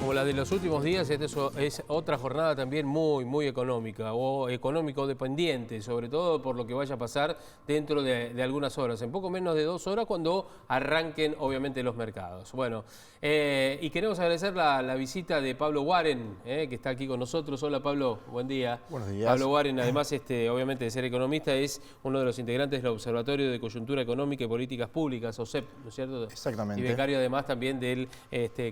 Como la de los últimos días, esta es otra jornada también muy económica o económico dependiente, sobre todo por lo que vaya a pasar dentro de algunas horas, en poco menos de 2 horas cuando arranquen obviamente los mercados. Bueno, y queremos agradecer la visita de Pablo Warren, que está aquí con nosotros. Hola Pablo, buen día. Buenos días. Pablo Warren, además obviamente de ser economista, es uno de los integrantes del Observatorio de Coyuntura Económica y Políticas Públicas, OSEP, ¿no es cierto? Exactamente. Y becario además también del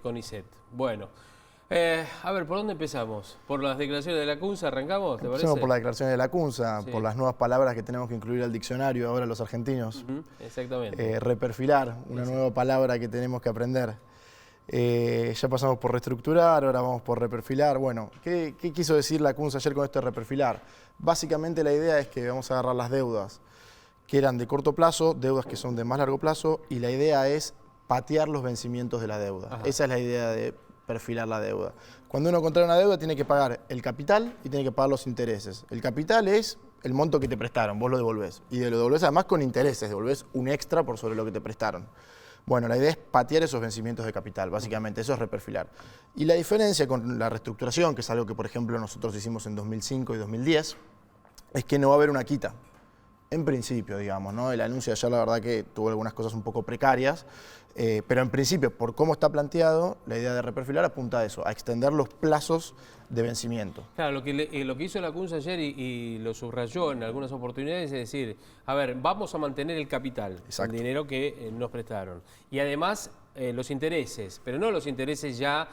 CONICET. Bueno. A ver, ¿por dónde empezamos? ¿Por las declaraciones de la CUNSA arrancamos, te parece? Empecemos por las declaraciones de la CUNSA, Sí. por las nuevas palabras que tenemos que incluir al diccionario ahora los argentinos. Exactamente. Reperfilar, una nueva palabra que tenemos que aprender. Ya pasamos por reestructurar, ahora vamos por reperfilar. Bueno, ¿qué quiso decir la CUNSA ayer con esto de reperfilar? Básicamente la idea es que vamos a agarrar las deudas que eran de corto plazo, deudas que son de más largo plazo, y la idea es patear los vencimientos de la deuda. Ajá. Esa es la idea de perfilar la deuda. Cuando uno contrae una deuda tiene que pagar el capital y tiene que pagar los intereses. El capital es el monto que te prestaron, vos lo devolvés. Y lo devolvés además con intereses, devolvés un extra por sobre lo que te prestaron. Bueno, la idea es patear esos vencimientos de capital, básicamente, eso es reperfilar. Y la diferencia con la reestructuración, que es algo que por ejemplo nosotros hicimos en 2005 y 2010, es que no va a haber una quita. En principio, digamos, ¿no? El anuncio de ayer la verdad que tuvo algunas cosas un poco precarias, pero en principio, por cómo está planteado, la idea de reperfilar apunta a eso, a extender los plazos de vencimiento. Claro, lo que hizo la CUNSA ayer y lo subrayó en algunas oportunidades es decir, a ver, vamos a mantener el capital, Exacto. el dinero que nos prestaron. Y además los intereses, pero no los intereses ya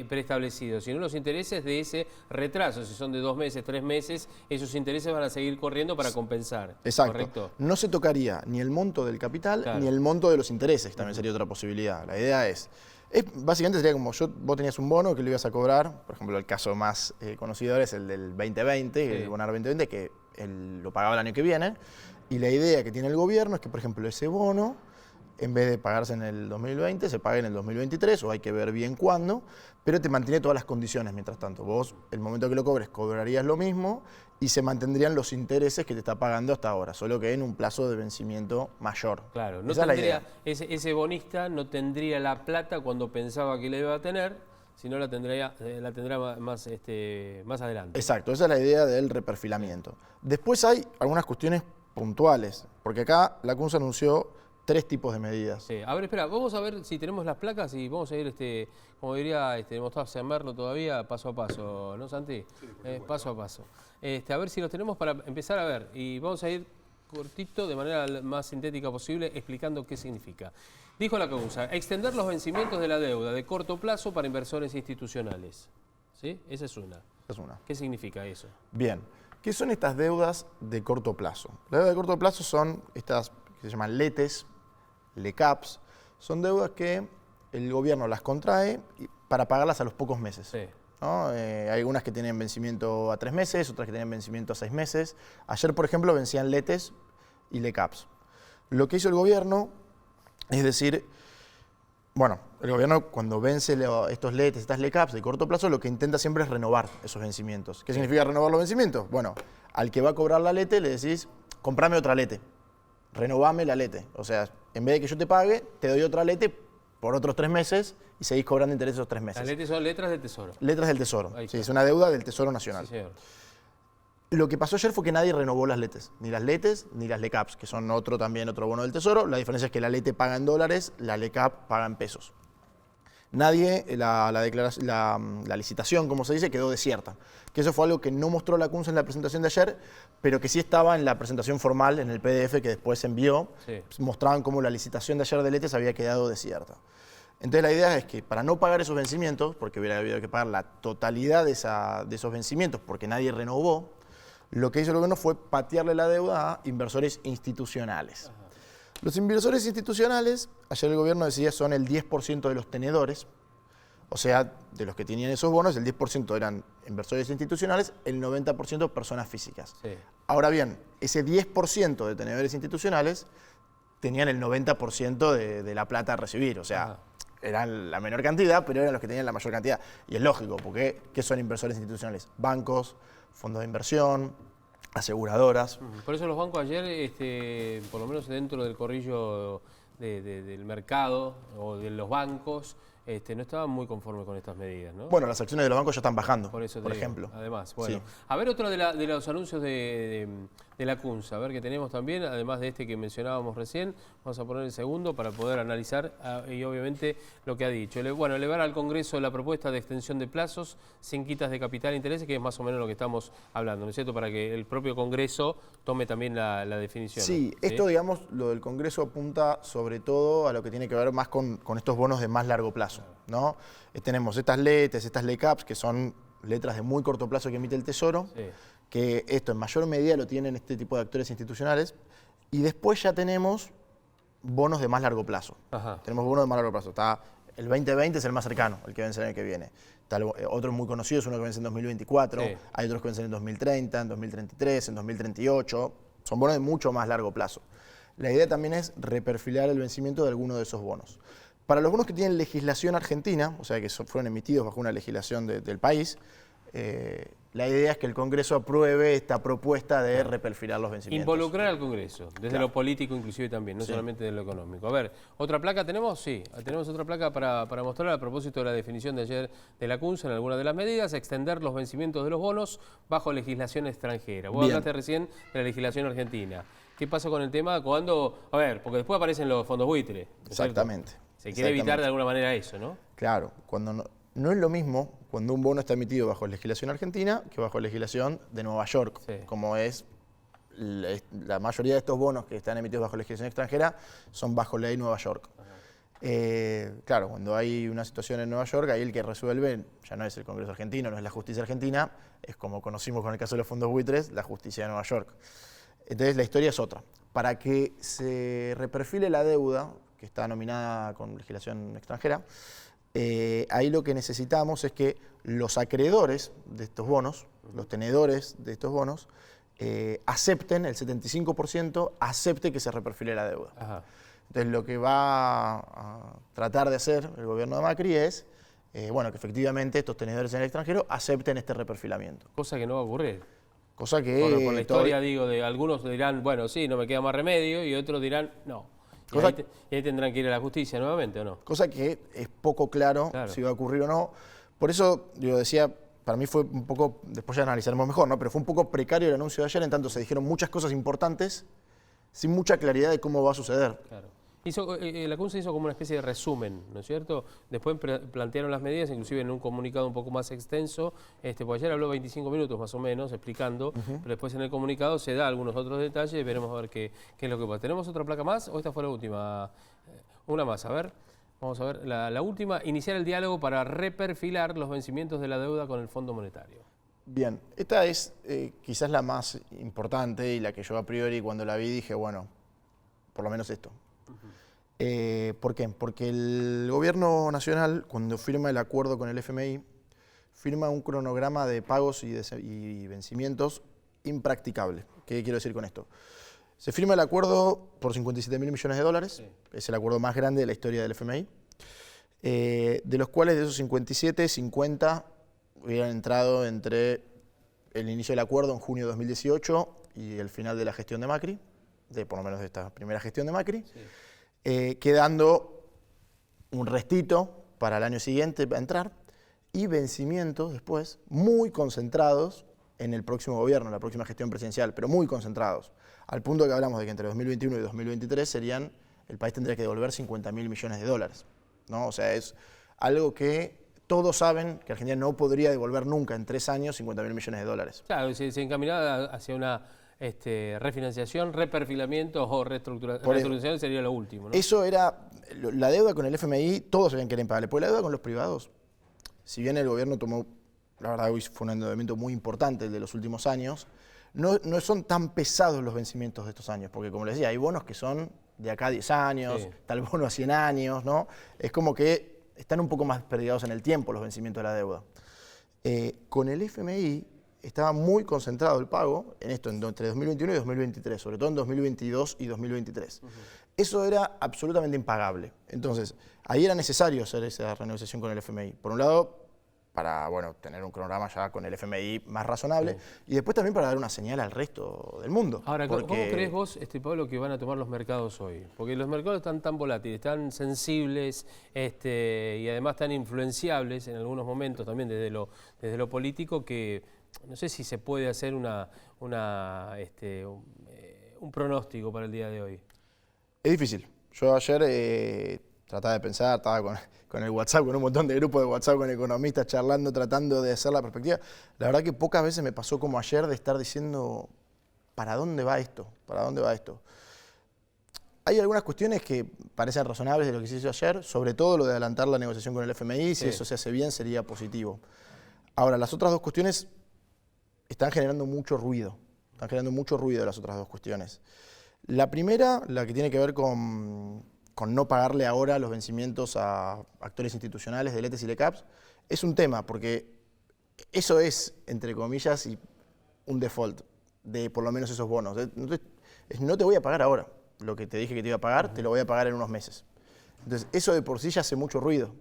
preestablecidos, sino los intereses de ese retraso. Si son de 2 meses, 3 meses, esos intereses van a seguir corriendo para compensar. Exacto. ¿Correcto? No se tocaría ni el monto del capital, Claro, ni el monto de los intereses, también sería otra posibilidad. La idea es básicamente sería como vos tenías un bono que lo ibas a cobrar, por ejemplo el caso más conocido ahora es el del 2020, Sí. el bonar 2020, que él lo pagaba el año que viene, y la idea que tiene el gobierno es que, por ejemplo, ese bono, en vez de pagarse en el 2020, se pague en el 2023, o hay que ver bien cuándo, pero te mantiene todas las condiciones mientras tanto. Vos, el momento que lo cobres, cobrarías lo mismo y se mantendrían los intereses que te está pagando hasta ahora, solo que en un plazo de vencimiento mayor. Claro, no Esa es la tendría, idea. ese bonista no tendría la plata cuando pensaba que la iba a tener, sino la tendrá más adelante. Exacto, esa es la idea del reperfilamiento. Después hay algunas cuestiones puntuales, porque acá la CUNSA anunció 3 tipos de medidas. Sí. A ver, espera, vamos a ver si tenemos las placas y vamos a ir, como diría, Mostaza Semberlo todavía, paso a paso, ¿no, Santi? Sí, paso a paso. A ver si los tenemos para empezar a ver y vamos a ir cortito, de manera más sintética posible, explicando qué significa. Dijo la CUNSA, extender los vencimientos de la deuda de corto plazo para inversores institucionales. ¿Sí? Esa es una. Es una. ¿Qué significa eso? Bien, ¿qué son estas deudas de corto plazo? Las deudas de corto plazo son estas que se llaman LETES, LECAPs, son deudas que el gobierno las contrae para pagarlas a los pocos meses. Sí. ¿No? Hay algunas que tienen vencimiento a 3 meses, otras que tienen vencimiento a 6 meses. Ayer, por ejemplo, vencían LETES y LECAPs. Lo que hizo el gobierno es decir, bueno, el gobierno cuando vence estos LETES, estas LECAPs de corto plazo, lo que intenta siempre es renovar esos vencimientos. ¿Qué significa renovar los vencimientos? Bueno, al que va a cobrar la LETE le decís, comprame otra LETE, renovame la LETE. O sea, en vez de que yo te pague, te doy otra LETE por otros 3 meses y seguís cobrando intereses esos 3 meses. Las letras son letras del Tesoro. Letras del Tesoro. Ahí Sí, está. es una deuda del Tesoro Nacional. Sí, señor. Lo que pasó ayer fue que nadie renovó las LETES, ni las LETES ni las LECAPs, que son otro bono del Tesoro. La diferencia es que la LETE paga en dólares, la LECAP paga en pesos. Nadie, la licitación, como se dice, quedó desierta. Que eso fue algo que no mostró la CUNSA en la presentación de ayer, pero que sí estaba en la presentación formal, en el PDF que después se envió. Sí. Mostraban cómo la licitación de ayer de LETES había quedado desierta. Entonces la idea es que para no pagar esos vencimientos, porque hubiera habido que pagar la totalidad de esos vencimientos, porque nadie renovó, lo que hizo el gobierno fue patearle la deuda a inversores institucionales. Ajá. Los inversores institucionales, ayer el gobierno decía, son el 10% de los tenedores, o sea, de los que tenían esos bonos, el 10% eran inversores institucionales, el 90% personas físicas. Sí. Ahora bien, ese 10% de tenedores institucionales tenían el 90% de la plata a recibir, o sea, eran la menor cantidad, pero eran los que tenían la mayor cantidad. Y es lógico, porque ¿qué son inversores institucionales? Bancos, fondos de inversión, aseguradoras. Por eso los bancos ayer, por lo menos dentro del corrillo del mercado o de los bancos, no estaban muy conformes con estas medidas, ¿no? Bueno, las acciones de los bancos ya están bajando, por eso por digo, ejemplo. Además, bueno. Sí. A ver, otro de los anuncios de la CUNSA, a ver que tenemos también, además de este que mencionábamos recién, vamos a poner el segundo para poder analizar y obviamente lo que ha dicho. Bueno, elevar al Congreso la propuesta de extensión de plazos sin quitas de capital e intereses, que es más o menos lo que estamos hablando, ¿no es cierto? Para que el propio Congreso tome también la definición. Sí, ¿no? Esto, digamos, lo del Congreso apunta sobre todo a lo que tiene que ver más con estos bonos de más largo plazo, ¿no? Tenemos estas LETES, estas LECAPs, que son letras de muy corto plazo que emite el Tesoro, Sí. que esto en mayor medida lo tienen este tipo de actores institucionales, y después ya tenemos bonos de más largo plazo. Ajá. Tenemos bonos de más largo plazo. Está el 2020 es el más cercano, el que vence el año que viene. Está otros muy conocidos, uno que vence en 2024, sí. Hay otros que vencen en 2030, en 2033, en 2038. Son bonos de mucho más largo plazo. La idea también es reperfilar el vencimiento de alguno de esos bonos. Para los bonos que tienen legislación argentina, o sea que fueron emitidos bajo una legislación del país, la idea es que el Congreso apruebe esta propuesta de reperfilar los vencimientos. Involucrar al Congreso, desde lo político inclusive también, no solamente de lo económico. A ver, ¿otra placa tenemos? Sí, tenemos otra placa para mostrar a propósito de la definición de ayer de la CUNSA en algunas de las medidas, extender los vencimientos de los bonos bajo legislación extranjera. Vos hablaste recién de la legislación argentina. ¿Qué pasa con el tema cuando, a ver, porque después aparecen los fondos buitre? Exactamente. Se quiere evitar de alguna manera eso, ¿no? Claro, cuando no es lo mismo cuando un bono está emitido bajo legislación argentina que bajo legislación de Nueva York, como es la mayoría de estos bonos que están emitidos bajo legislación extranjera son bajo ley Nueva York. Claro, cuando hay una situación en Nueva York, ahí el que resuelve ya no es el Congreso argentino, no es la justicia argentina, es como conocimos con el caso de los fondos buitres, la justicia de Nueva York. Entonces la historia es otra. Para que se reperfile la deuda, que está nominada con legislación extranjera, ahí lo que necesitamos es que los acreedores de estos bonos, los tenedores de estos bonos, acepten, el 75% acepte que se reperfile la deuda. Ajá. Entonces lo que va a tratar de hacer el gobierno de Macri es, bueno, que efectivamente estos tenedores en el extranjero acepten este reperfilamiento. Cosa que no va a ocurrir. Cosa que... Por la historia, digo, de algunos dirán, bueno, sí, no me queda más remedio, y otros dirán, no. Y ahí tendrán que ir a la justicia nuevamente, ¿o no? Cosa que es poco claro si va a ocurrir o no. Por eso, yo decía, para mí fue un poco, después ya analizaremos mejor, ¿no? Pero fue un poco precario el anuncio de ayer, en tanto se dijeron muchas cosas importantes sin mucha claridad de cómo va a suceder. Claro. La CUNSA hizo como una especie de resumen, ¿no es cierto? Después plantearon las medidas, inclusive en un comunicado un poco más extenso, porque ayer habló 25 minutos más o menos explicando, pero después en el comunicado se da algunos otros detalles, veremos a ver qué es lo que pasa. ¿Tenemos otra placa más o esta fue la última? Una más, a ver. Vamos a ver, la última, iniciar el diálogo para reperfilar los vencimientos de la deuda con el Fondo Monetario. Bien, esta es quizás la más importante y la que yo a priori cuando la vi dije, bueno, por lo menos esto. ¿Por qué? Porque el gobierno nacional, cuando firma el acuerdo con el FMI, firma un cronograma de pagos y vencimientos impracticable. ¿Qué quiero decir con esto? Se firma el acuerdo por 57.000 millones de dólares, es el acuerdo más grande de la historia del FMI, de los cuales de esos 57, 50 hubieran entrado entre el inicio del acuerdo en junio de 2018 y el final de la gestión de Macri, por lo menos de esta primera gestión de Macri, quedando un restito para el año siguiente a entrar y vencimientos después muy concentrados en el próximo gobierno, en la próxima gestión presidencial, pero muy concentrados, al punto que hablamos de que entre 2021 y 2023 el país tendría que devolver 50.000 millones de dólares, ¿no? O sea, es algo que todos saben que Argentina no podría devolver nunca en 3 años 50.000 millones de dólares. Claro, se encaminaba hacia una refinanciación, reperfilamiento o reestructuración sería lo último, ¿no? Eso era, la deuda con el FMI, todos sabían que era impagable, porque la deuda con los privados, si bien el gobierno tomó, la verdad hoy fue un endeudamiento muy importante el de los últimos años, no son tan pesados los vencimientos de estos años, porque como les decía, hay bonos que son de acá a 10 años, tal bono a 100 años, ¿no? Es como que están un poco más perdidos en el tiempo los vencimientos de la deuda. Con el FMI estaba muy concentrado el pago en esto, entre 2021 y 2023, sobre todo en 2022 y 2023. Eso era absolutamente impagable. Entonces, ahí era necesario hacer esa renegociación con el FMI. Por un lado, para bueno, tener un cronograma ya con el FMI más razonable, y después también para dar una señal al resto del mundo. Ahora, ¿cómo crees vos, Pablo, que van a tomar los mercados hoy? Porque los mercados están tan volátiles, tan sensibles y además tan influenciables en algunos momentos también desde lo político, que no sé si se puede hacer un pronóstico para el día de hoy. Es difícil. Yo ayer trataba de pensar, estaba con el WhatsApp, con un montón de grupos de WhatsApp con economistas charlando, tratando de hacer la perspectiva. La verdad que pocas veces me pasó como ayer de estar diciendo, ¿para dónde va esto? ¿Para dónde va esto? Hay algunas cuestiones que parecen razonables de lo que se hizo ayer, sobre todo lo de adelantar la negociación con el FMI, si eso se hace bien sería positivo. Ahora, las otras dos cuestiones están generando mucho ruido, las otras dos cuestiones. La primera, la que tiene que ver con no pagarle ahora los vencimientos a actores institucionales de LETES y LECAPs, es un tema, porque eso es, entre comillas, un default de por lo menos esos bonos. No te voy a pagar ahora lo que te dije que te iba a pagar, te lo voy a pagar en unos meses. Entonces, eso de por sí ya hace mucho ruido,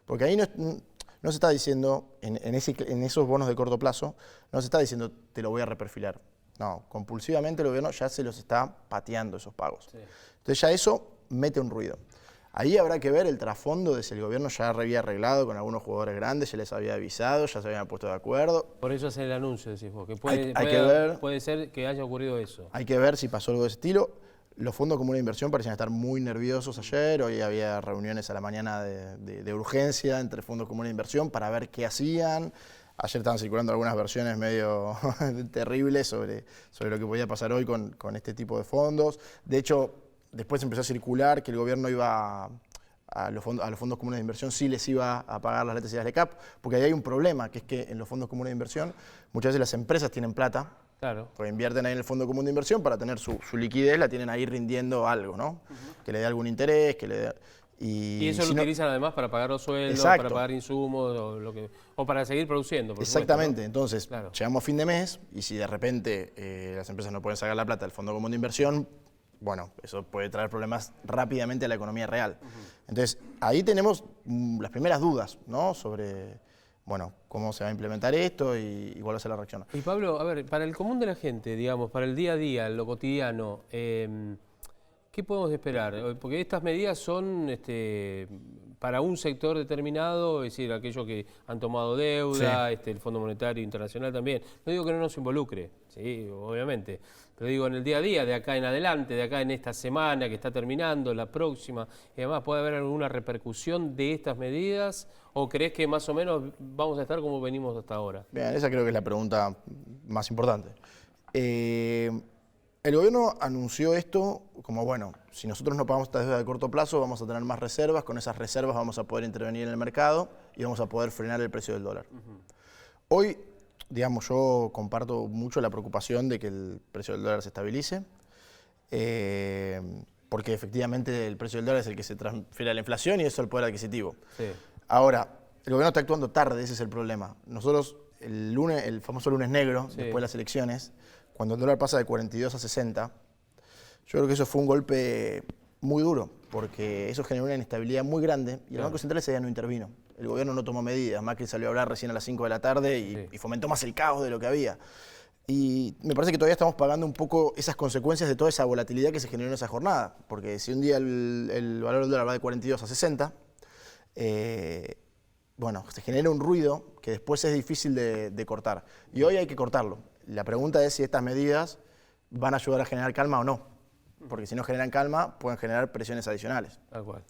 porque ahí no se está diciendo, en esos bonos de corto plazo, no se está diciendo te lo voy a reperfilar. No, compulsivamente el gobierno ya se los está pateando esos pagos. Sí. Entonces ya eso mete un ruido. Ahí habrá que ver el trasfondo de si el gobierno ya había arreglado con algunos jugadores grandes, ya les había avisado, ya se habían puesto de acuerdo. Por eso hace el anuncio, decís vos, que puede ser que haya ocurrido eso. Hay que ver si pasó algo de ese estilo. Los fondos comunes de inversión parecían estar muy nerviosos ayer. Hoy había reuniones a la mañana de urgencia entre fondos comunes de inversión para ver qué hacían. Ayer estaban circulando algunas versiones medio terribles sobre lo que podía pasar hoy con este tipo de fondos. De hecho, después empezó a circular que el gobierno iba a los fondos comunes de inversión sí les iba a pagar las LETES y las LECAP, porque ahí hay un problema, que es que en los fondos comunes de inversión muchas veces las empresas tienen plata, claro, porque invierten ahí en el fondo común de inversión para tener su liquidez, la tienen ahí rindiendo algo, ¿no? Que le dé algún interés, que le dé... Y eso lo utilizan además para pagar los sueldos, exacto, para pagar insumos o para seguir produciendo. Exactamente, supuesto, ¿no? Entonces llegamos a fin de mes y si de repente las empresas no pueden sacar la plata del fondo común de inversión, bueno, eso puede traer problemas rápidamente a la economía real. Entonces ahí tenemos las primeras dudas, ¿no? Sobre, bueno, cómo se va a implementar esto y cuál va a ser la reacción. Y Pablo, a ver, para el común de la gente, digamos, para el día a día, lo cotidiano, ¿qué podemos esperar? Porque estas medidas son para un sector determinado, es decir, aquellos que han tomado deuda, sí, el Fondo Monetario Internacional también. No digo que no nos involucre, sí, obviamente, pero digo en el día a día, de acá en adelante, de acá en esta semana que está terminando, la próxima, y además, ¿puede haber alguna repercusión de estas medidas? ¿O crees que más o menos vamos a estar como venimos hasta ahora? Bien, esa creo que es la pregunta más importante. El gobierno anunció esto como, bueno, si nosotros no pagamos esta deuda de corto plazo, vamos a tener más reservas, con esas reservas vamos a poder intervenir en el mercado y vamos a poder frenar el precio del dólar. Hoy, digamos, yo comparto mucho la preocupación de que el precio del dólar se estabilice, porque efectivamente el precio del dólar es el que se transfiere a la inflación y eso el poder adquisitivo. Sí. Ahora, el gobierno está actuando tarde, ese es el problema. Nosotros, el famoso lunes negro, sí, después de las elecciones, cuando el dólar pasa de 42 a 60, yo creo que eso fue un golpe muy duro, porque eso generó una inestabilidad muy grande y el Banco Central ese día no intervino. El gobierno no tomó medidas, Macri salió a hablar recién a las 5 de la tarde y fomentó más el caos de lo que había. Y me parece que todavía estamos pagando un poco esas consecuencias de toda esa volatilidad que se generó en esa jornada, porque si un día el valor del dólar va de 42 a 60, bueno, se genera un ruido que después es difícil de cortar. Y hoy hay que cortarlo. La pregunta es si estas medidas van a ayudar a generar calma o no. Porque si no generan calma, pueden generar presiones adicionales. Tal cual.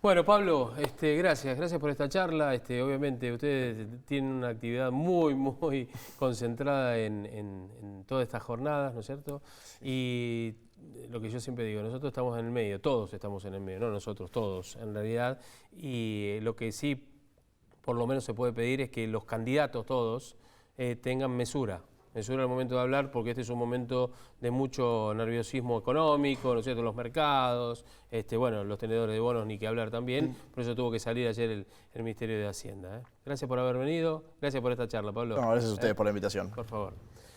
Bueno, Pablo, gracias por esta charla. Obviamente ustedes tienen una actividad muy, muy concentrada en todas estas jornadas, ¿no es cierto? Y lo que yo siempre digo, nosotros estamos en el medio, todos estamos en el medio, no nosotros, todos en realidad. Y lo que sí, por lo menos se puede pedir es que los candidatos todos tengan mesura al momento de hablar, porque este es un momento de mucho nerviosismo económico, ¿no es cierto?, los mercados, bueno, los tenedores de bonos ni que hablar también, por eso tuvo que salir ayer el Ministerio de Hacienda. Gracias por haber venido, gracias por esta charla, Pablo. No, gracias a ustedes por la invitación. Por favor.